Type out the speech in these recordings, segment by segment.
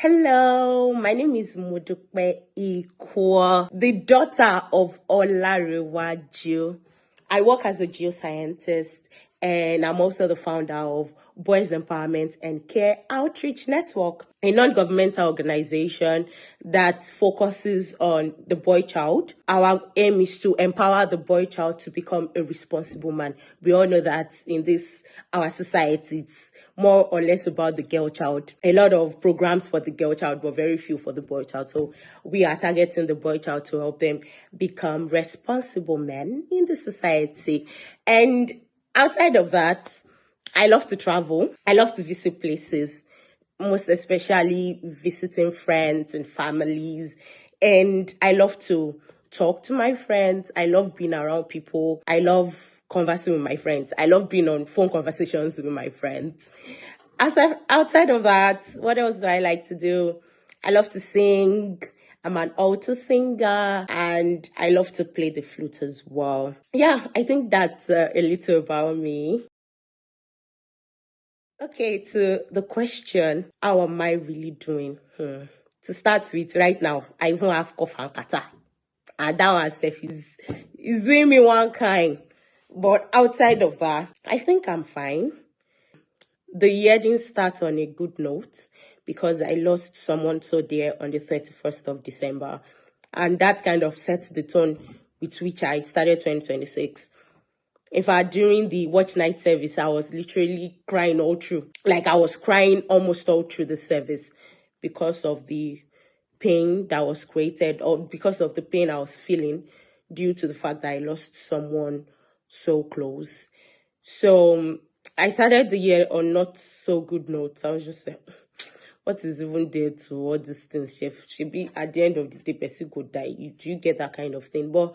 Hello, my name is Modupe Ikwo, the daughter of Olarewaju. I work as a geoscientist and I'm also the founder of Boys Empowerment and Care Outreach Network, a non-governmental organization that focuses on the boy child. Our aim is to empower the boy child to become a responsible man. We all know that in our society, it's more or less about the girl child. A lot of programs for the girl child, but very few for the boy child. So we are targeting the boy child to help them become responsible men in the society. And outside of that, I love to travel. I love to visit places, most especially visiting friends and families. And I love to talk to my friends. I love being around people. I love conversing with my friends. I love being on phone conversations with my friends. Outside of that, what else do I like to do? I love to sing. I'm an alto singer and I love to play the flute as well. Yeah, I think that's a little about me. Okay, to the question, how am I really doing? To start with, right now, I even have cough and catarrh. And that one self is doing me one kind. But outside of that, I think I'm fine. The year didn't start on a good note because I lost someone so dear on the 31st of December. And that kind of set the tone with which I started 2026. In fact, during the watch night service, I was literally crying all through. Like I was crying almost all through the service because of the pain that was created or because of the pain I was feeling due to the fact that I lost someone so close. So I started the year on not so good notes. I was just like, what is even there to all these things, chef? Should be at the end of the day, person could die. Do you get that kind of thing? But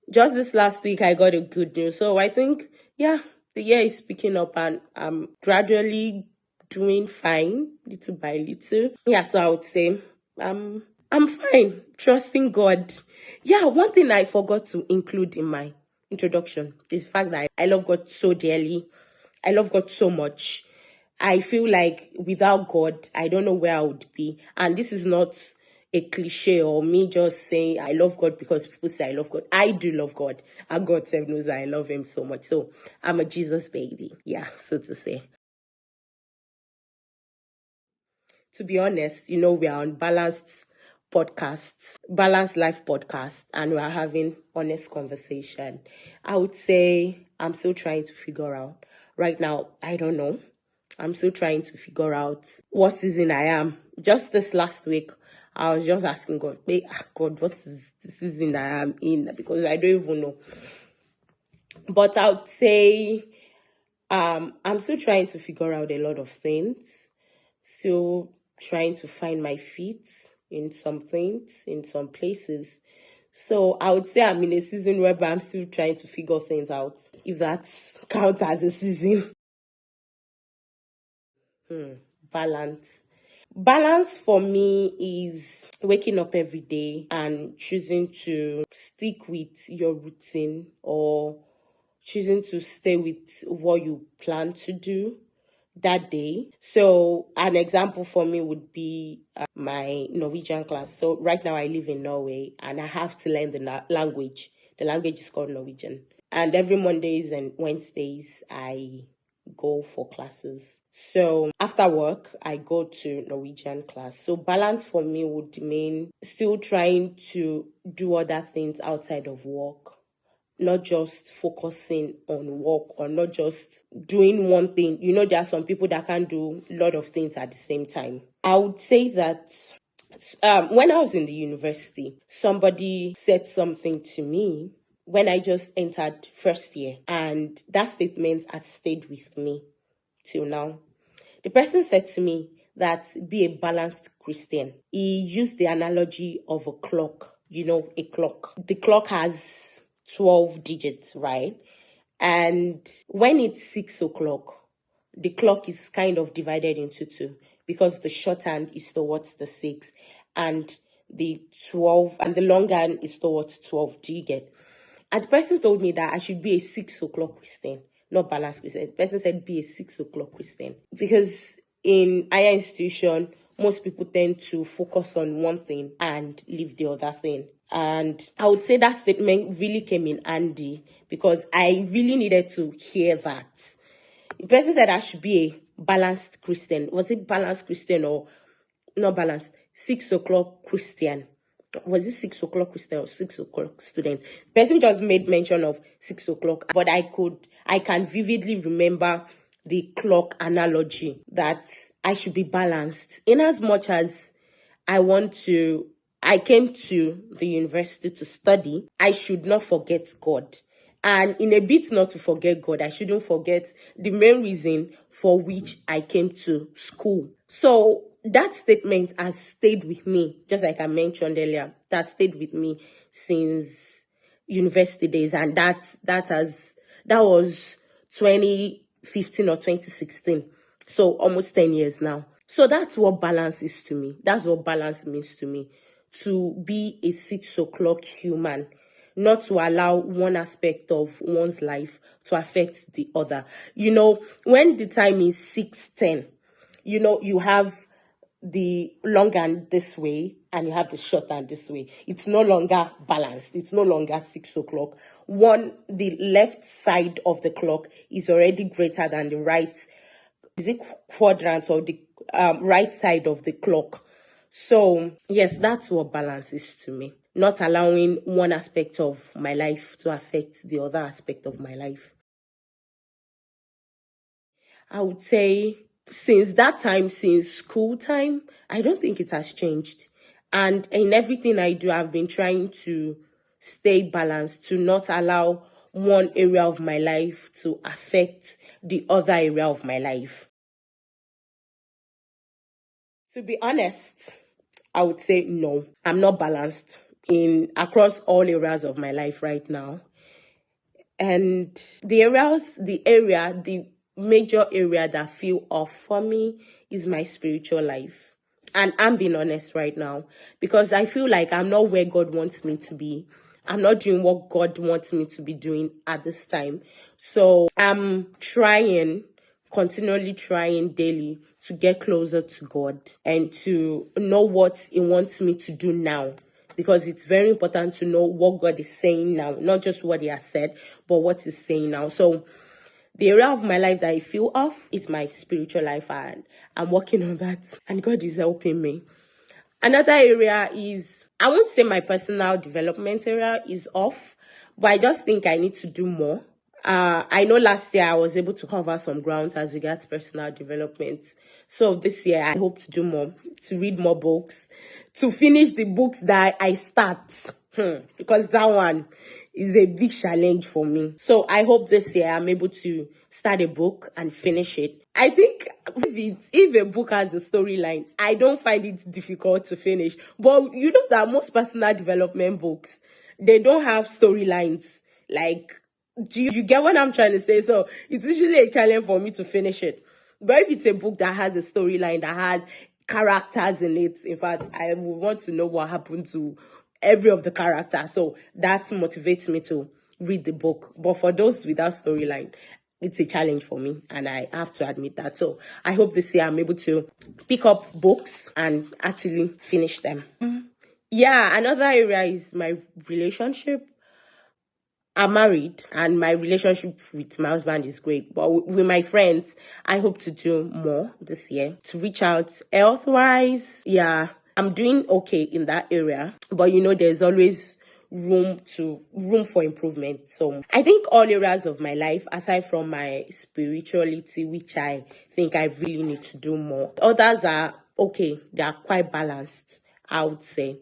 just this last week, I got a good news. So I think, yeah, the year is picking up and I'm gradually doing fine, little by little. Yeah, so I would say I'm fine, trusting God. Yeah, one thing I forgot to include in my introduction is the fact that I love God so dearly. I love God so much. I feel like without God, I don't know where I would be. And this is not a cliche or me just saying I love God because people say I love God. I do love God. And God self knows that I love him so much. So I'm a Jesus baby. Yeah, so to say. To be honest, we are on Balanced Life podcast, and we're having honest conversation. I would say I'm still trying to figure out. Right now, I don't know. I'm still trying to figure out what season I am. Just this last week, I was just asking God, hey, God, what is the season I am in? Because I don't even know. But I would say I'm still trying to figure out a lot of things. Still trying to find my feet in some things, in some places. So I would say I'm in a season where I'm still trying to figure things out, if that counts as a season. Balance. Balance for me is waking up every day and choosing to stick with your routine or choosing to stay with what you plan to do that day. So an example for me would be my Norwegian class. So right now I live in Norway and I have to learn the language. The language is called Norwegian. And every Mondays and Wednesdays I go for classes. So after work, I go to Norwegian class. So balance for me would mean still trying to do other things outside of work, not just focusing on work or not just doing one thing. There are some people that can do a lot of things at the same time. I would say that when I was in the university, somebody said something to me when I just entered first year, and that statement has stayed with me till now. The person said to me that be a balanced Christian. He used the analogy of a clock, a clock. The clock has 12 digits, right? And when it's 6 o'clock, the clock is kind of divided into two because the short hand is towards the 6 and the 12 and the long hand is towards 12. Do you get? And the person told me that I should be a 6 o'clock Christian, not balanced Christian. The person said be a 6 o'clock Christian. Because in higher institution, most people tend to focus on one thing and leave the other thing. And I would say that statement really came in handy because I really needed to hear that. The person said I should be a balanced Christian. Was it balanced Christian or not balanced? 6 o'clock Christian. Was it 6 o'clock Christian or 6 o'clock student? Person just made mention of 6 o'clock, but I can vividly remember the clock analogy that I should be balanced in as much as I came to the university to study. I should not forget God. And in a bit not to forget God, I shouldn't forget the main reason for which I came to school. So that statement has stayed with me, just like I mentioned earlier. That stayed with me since university days, and that was 2015 or 2016. So almost 10 years now. So that's what balance is to me. That's what balance means to me. To be a 6 o'clock human, not to allow one aspect of one's life to affect the other. When the time is 6:10, you have the long and this way and you have the short and this way. It's no longer balanced. It's no longer 6 o'clock. The left side of the clock is already greater than the right, is it quadrant, or the right side of the clock. So yes, that's what balance is to me. Not allowing one aspect of my life to affect the other aspect of my life. I would say since that time, since school time, I don't think it has changed. And in everything I do, I've been trying to stay balanced, to not allow one area of my life to affect the other area of my life. To be honest, I would say no. I'm not balanced in across all areas of my life right now. And the major area that feel off for me is my spiritual life. And I'm being honest right now because I feel like I'm not where God wants me to be. I'm not doing what God wants me to be doing at this time. So I'm continually trying daily to get closer to God and to know what He wants me to do now, because it's very important to know what God is saying now, not just what He has said, but what He's saying now. So the area of my life that I feel off is my spiritual life, and I'm working on that, and God is helping me. Another area is, I won't say my personal development area is off, but I just think I need to do more. I know last year I was able to cover some grounds as regards personal development. So this year I hope to do more, to read more books, to finish the books that I start. Because that one is a big challenge for me. So I hope this year I'm able to start a book and finish it. I think if a book has a storyline, I don't find it difficult to finish. But you know that most personal development books, they don't have storylines. Like, do you get what I'm trying to say? So it's usually a challenge for me to finish it. But if it's a book that has a storyline, that has characters in it, in fact, I would want to know what happened to every of the characters. So that motivates me to read the book. But for those without storyline, it's a challenge for me, and I have to admit that. So I hope this year I'm able to pick up books and actually finish them. Yeah, another area is my relationship. I'm married and my relationship with my husband is great. But with my friends, I hope to do more this year to reach out health-wise. Yeah, I'm doing okay in that area. But there's always room for improvement. So I think all areas of my life, aside from my spirituality, which I think I really need to do more, others are okay. They are quite balanced, I would say.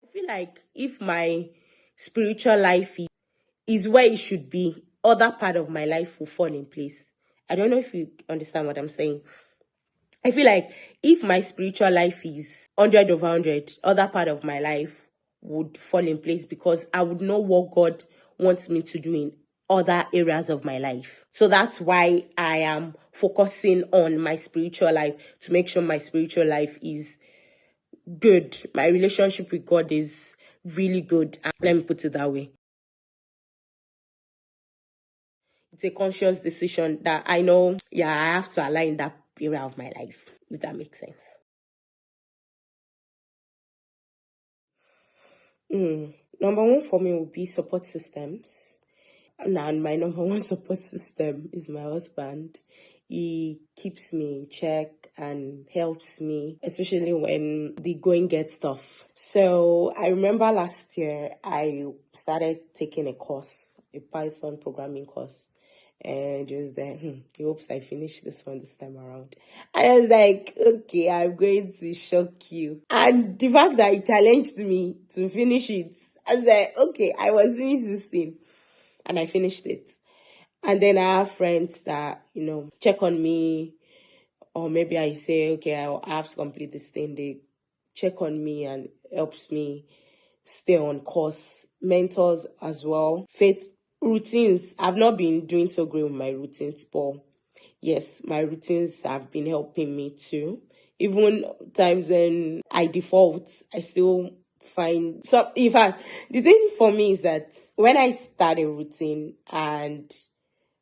I feel like if my spiritual life is where it should be, other part of my life will fall in place. I don't know if you understand what I'm saying. I feel like if my spiritual life is 100 over 100, other part of my life would fall in place because I would know what God wants me to do in other areas of my life. So that's why I am focusing on my spiritual life, to make sure my spiritual life is good. My relationship with God is really good. Let me put it that way. It's a conscious decision that I know, I have to align area of my life, if that makes sense. Number one for me would be support systems. And my number one support system is my husband. He keeps me in check and helps me, especially when the going gets tough. So I remember last year I started taking a course, a Python programming course. And just there, he hopes I finish this one this time around. And I was like, okay, I'm going to shock you. And the fact that he challenged me to finish it, I was like, okay, I was finished this thing. And I finished it. And then I have friends that, check on me, or maybe I say, okay, I have to complete this thing. They check on me and helps me stay on course. Mentors as well. Faith routines. I've not been doing so great with my routines, but yes, my routines have been helping me too. Even times when I default, I still find so. In fact, the thing for me is that when I start a routine and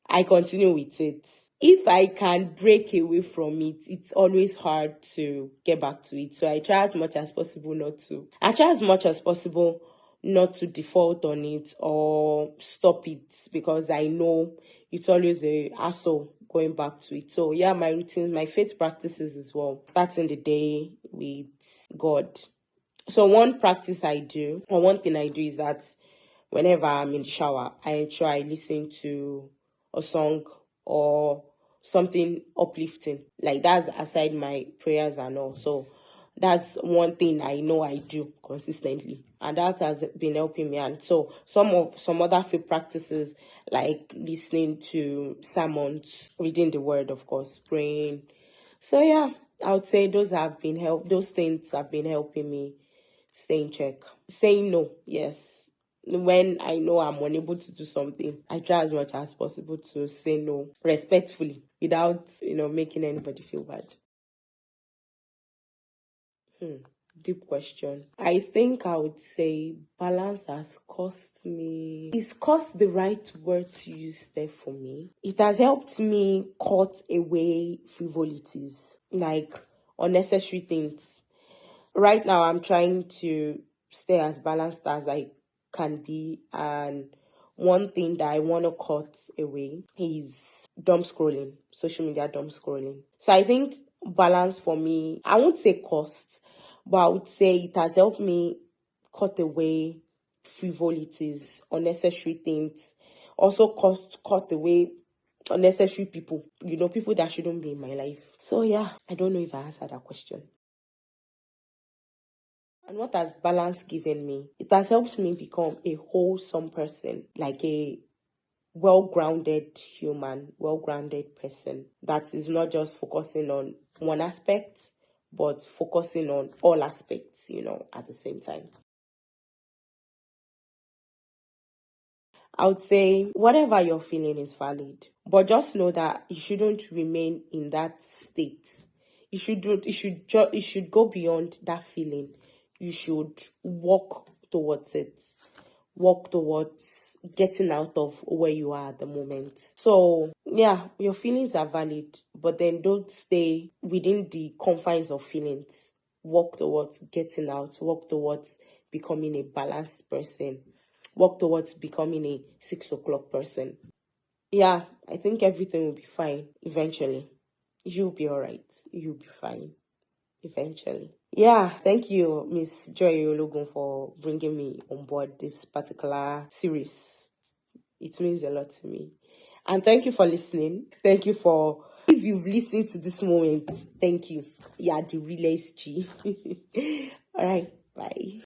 I continue with it, if I can break away from it, it's always hard to get back to it. So I try as much as possible not to. I try as much as possible not to default on it or stop it, because I know it's always a hassle going back to it. So yeah, my routines, my faith practices as well. Starting the day with God. So one practice I do, or one thing I do, is that whenever I'm in the shower, I ensure I listen to a song or something uplifting. Like, that's aside my prayers and all. So that's one thing I know I do consistently, and that has been helping me. And so some other faith practices, like listening to sermons, reading the word, of course, praying. So yeah, I would say those things have been helping me stay in check. Saying no, yes. When I know I'm unable to do something, I try as much as possible to say no respectfully without, making anybody feel bad. Deep question. I think I would say balance has cost me. Is cost the right word to use there for me? It has helped me cut away frivolities, like unnecessary things. Right now, I'm trying to stay as balanced as I can be, and one thing that I want to cut away is dumb scrolling, social media dumb scrolling. So I think balance for me, I won't say cost, but I would say it has helped me cut away frivolities, unnecessary things. Also cut away unnecessary people, people that shouldn't be in my life. So yeah, I don't know if I answered that question. And what has balance given me? It has helped me become a wholesome person, like a well grounded human, well grounded person that is not just focusing on one aspect, but focusing on all aspects, at the same time. I would say whatever you're feeling is valid, but just know that you shouldn't remain in that state. You should go beyond that feeling. You should walk towards it. Walk towards getting out of where you are at the moment. So yeah, your feelings are valid, but then don't stay within the confines of feelings. Walk towards getting out. Walk towards becoming a balanced person. Work towards becoming a 6 o'clock person. Yeah, I think everything will be fine eventually. You'll be all right. You'll be fine eventually. Yeah, thank you, Miss Joy Ologun, for bringing me on board this particular series. It means a lot to me. And thank you for listening. Thank you for, if you've listened to this moment, thank you. You are the realest G. All right, bye.